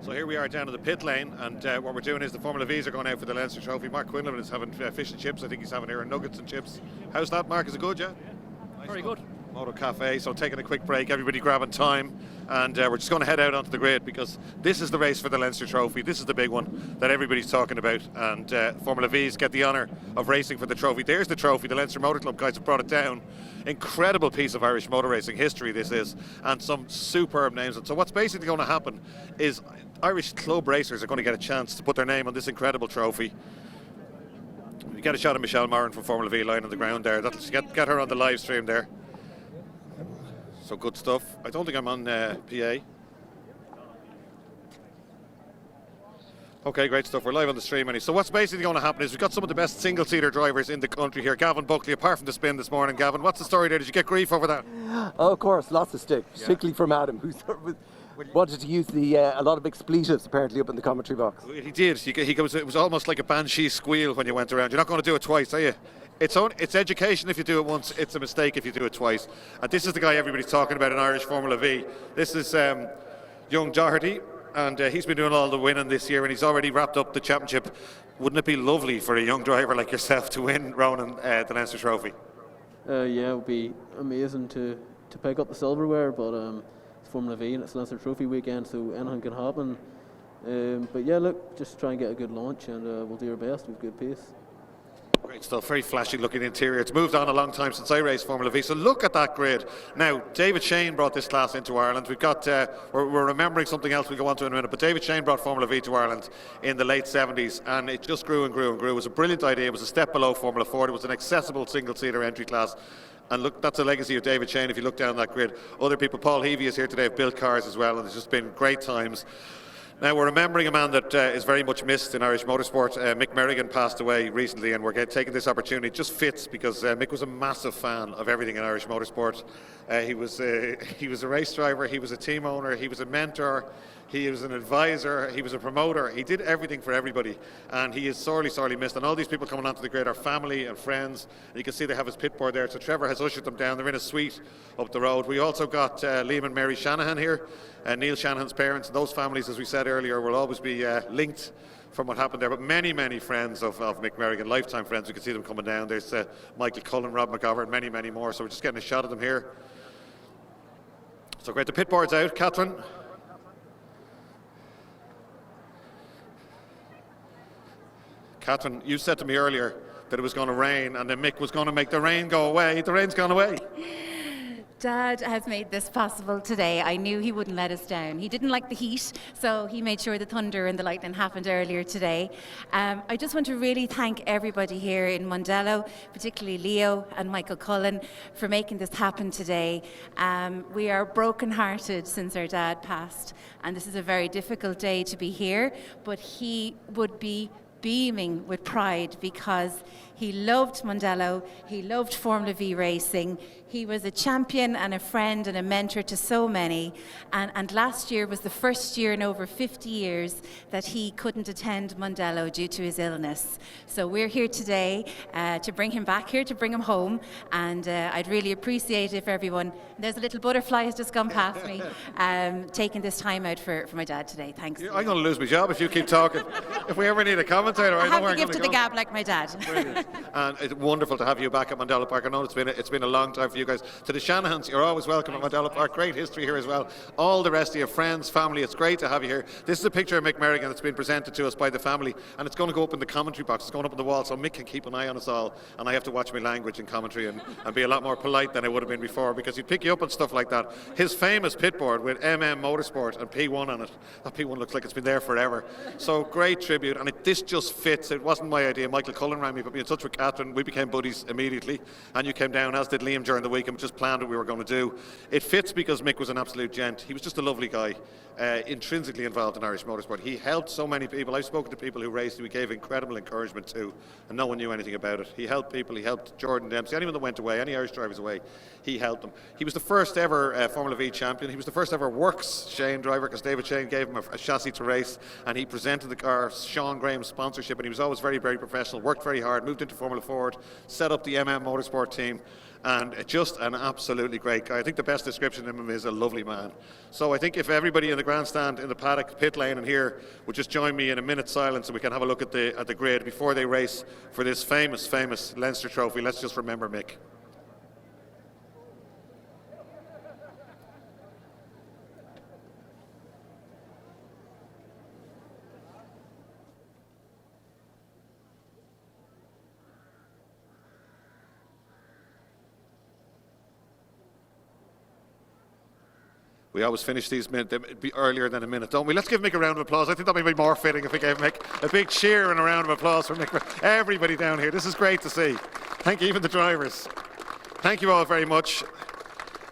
So here we are down in the pit lane, and what we're doing is the Formula V's are going out for the Leinster Trophy. Mark Quinlan is having fish and chips. I think he's having here nuggets and chips. How's that, Mark? Is it good, yeah? Nice. Very good. Moto Cafe, so taking a quick break, everybody grabbing time, and we're just going to head out onto the grid because this is the race for the Leinster Trophy. This is the big one that everybody's talking about, and Formula V's get the honour of racing for the trophy. There's the trophy. The Leinster Motor Club guys have brought it down. Incredible piece of Irish motor racing history this is, and some superb names. And so what's basically going to happen is Irish club racers are going to get a chance to put their name on this incredible trophy. You get a shot of Michelle Moran from Formula V lying on the ground there. That'll get her on the live stream there. So good stuff. I don't think I'm on PA. Okay, great stuff. We're live on the stream. So what's basically going to happen is we've got some of the best single-seater drivers in the country here. Gavin Buckley, apart from the spin this morning. Gavin, what's the story there? Did you get grief over that? Oh, of course, lots of stick, particularly from Adam, who wanted to use a lot of expletives apparently up in the commentary box. He did. It was almost like a banshee squeal when you went around. You're not going to do it twice, are you? It's education if you do it once, it's a mistake if you do it twice. And this is the guy everybody's talking about in Irish Formula V. This is young Doherty, and he's been doing all the winning this year, and he's already wrapped up the championship. Wouldn't it be lovely for a young driver like yourself to win, Ronan, the Leinster Trophy? Yeah, it would be amazing to pick up the silverware, but it's Formula V and it's Leinster Trophy weekend, so anything can happen. But yeah, look, just try and get a good launch, and we'll do our best with good pace. Great stuff, very flashy looking interior. It's moved on a long time since I raced Formula V, so look at that grid. Now, David Shane brought this class into Ireland. We've got, we're remembering something else we'll go on to in a minute, but David Shane brought Formula V to Ireland in the late 70s, and it just grew and grew and grew. It was a brilliant idea. It was a step below Formula Ford. It was an accessible single-seater entry class. And look, that's a legacy of David Shane if you look down that grid. Other people, Paul Heavey is here today, have built cars as well, and it's just been great times. Now, we're remembering a man that is very much missed in Irish motorsport. Mick Merrigan passed away recently, and we're taking this opportunity. It just fits because Mick was a massive fan of everything in Irish motorsport. He was a race driver, he was a team owner, he was a mentor, he was an advisor, he was a promoter. He did everything for everybody, and he is sorely, sorely missed. And all these people coming onto the grid are family and friends. And you can see they have his pit board there. So Trevor has ushered them down. They're in a suite up the road. We also got Liam and Mary Shanahan here, Neil Shanahan's parents. And those families, as we said earlier, will always be linked from what happened there. But many, many friends of Mick Merrigan, lifetime friends. We can see them coming down. There's Michael Cullen, Rob McGovern, many, many more. So we're just getting a shot of them here. So great. The pit board's out. Catherine. Catherine, you said to me earlier that it was going to rain and then Mick was going to make the rain go away. The rain's gone away. Dad has made this possible today. I knew he wouldn't let us down. He didn't like the heat, so he made sure the thunder and the lightning happened earlier today. I just want to really thank everybody here in Mondello, particularly Leo and Michael Cullen, for making this happen today. We are broken-hearted since our dad passed, and this is a very difficult day to be here, but he would be beaming with pride because he loved Mondello, he loved Formula V racing, he was a champion and a friend and a mentor to so many, and last year was the first year in over 50 years that he couldn't attend Mondello due to his illness. So we're here today to bring him back here, to bring him home, and I'd really appreciate if everyone, there's a little butterfly has just gone past me, taking this time out for my dad today. Thanks. I'm going to lose my job if you keep talking. If we ever need a commentator, I know where I'm going to give to the gab like my dad. And it's wonderful to have you back at Mondello Park. I know it's been a long time for you guys. To the Shanahans, you're always welcome at Mondello Park. Great history here as well. All the rest of your friends, family, it's great to have you here. This is a picture of Mick Merrigan that's been presented to us by the family, and it's going to go up in the commentary box. It's going up on the wall, so Mick can keep an eye on us all, and I have to watch my language in commentary and be a lot more polite than I would have been before, because he'd pick you up on stuff like that. His famous pit board with Motorsport and P1 on it. That P1 looks like it's been there forever. So great tribute, and this just fits. It wasn't my idea. Michael Cullen rang me, put me in touch with Catherine. We became buddies immediately, and you came down, as did Liam, during the week, and just planned what we were going to do. It fits because Mick was an absolute gent. He was just a lovely guy, intrinsically involved in Irish motorsport. He helped so many people. I've spoken to people who raced who he gave incredible encouragement to, and no one knew anything about it. He helped people. He helped Jordan Dempsey. Anyone that went away, any Irish drivers away, he helped them. He was the first ever Formula Vee champion. He was the first ever Works Shane driver, because David Shane gave him a chassis to race, and he presented the car, Sean Graham's sponsorship, and he was always very, very professional, worked very hard, moved into into Formula Ford, set up the Motorsport team, and just an absolutely great guy. I think the best description of him is a lovely man. So I think if everybody in the grandstand, in the paddock, pit lane and here would just join me in a minute's silence so we can have a look at the grid before they race for this famous Leinster Trophy. Let's just remember Mick. We always finish these earlier than a minute, don't we? Let's give Mick a round of applause. I think that may be more fitting if we gave Mick a big cheer and a round of applause for Mick. Everybody down here. This is great to see. Thank you, even the drivers. Thank you all very much.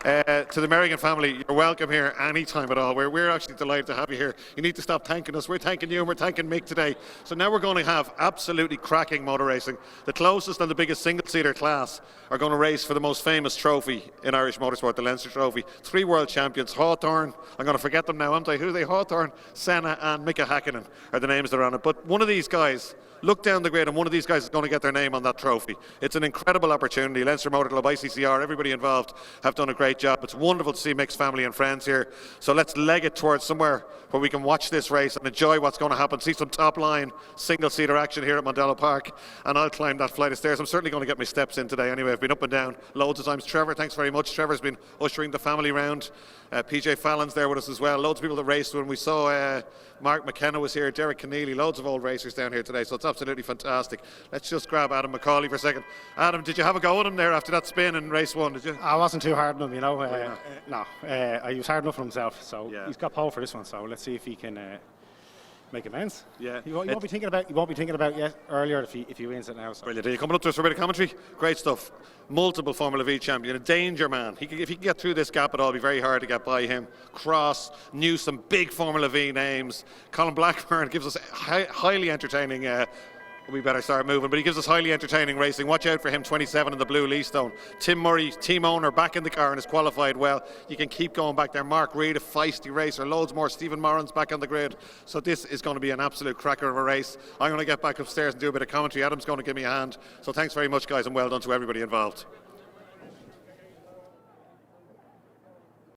To the Merrigan family, you're welcome here anytime at all. We're actually delighted to have you here. You need to stop thanking us. We're thanking you and we're thanking Mick today. So now we're going to have absolutely cracking motor racing. The closest and the biggest single-seater class are going to race for the most famous trophy in Irish motorsport, the Leinster Trophy. 3 world champions, Hawthorne, I'm going to forget them now, aren't I? Who are they? Hawthorne, Senna and Mika Hakkinen are the names that are on it. But one of these guys, look down the grid and one of these guys is going to get their name on that trophy. It's an incredible opportunity. Leinster Motor Club, ICCR, everybody involved have done a great job. It's wonderful to see Mick's family and friends here. So let's leg it towards somewhere where we can watch this race and enjoy what's going to happen. See some top line single-seater action here at Mondello Park. And I'll climb that flight of stairs. I'm certainly going to get my steps in today anyway. I've been up and down loads of times. Trevor, thanks very much. Trevor's been ushering the family round. PJ Fallon's there with us as well. Loads of people that raced when we saw Mark McKenna was here, Derek Keneally, loads of old racers down here today, so it's absolutely fantastic. Let's just grab Adam McCauley for a second. Adam, did you have a go at him there after that spin in race 1, did you? I wasn't too hard on him, you know. He was hard enough on himself, so he's got pole for this one, so let's see if he can make amends. Yeah. He won't be thinking about yet earlier if he wins it now. So. Brilliant. Are you coming up to us for a bit of commentary? Great stuff. Multiple Formula Vee champion, a danger man. If he can get through this gap at all, it'll be very hard to get by him. Cross, Newsom, big Formula V names. Colin Blackburn gives us highly entertaining. We better start moving, but he gives us highly entertaining racing. Watch out for him, 27 in the blue Leastone. Tim Murray, team owner, back in the car and has qualified well. You can keep going back there. Mark Reid, a feisty racer, loads more. Stephen Moran's back on the grid. So this is going to be an absolute cracker of a race. I'm going to get back upstairs and do a bit of commentary. Adam's going to give me a hand. So thanks very much, guys, and well done to everybody involved.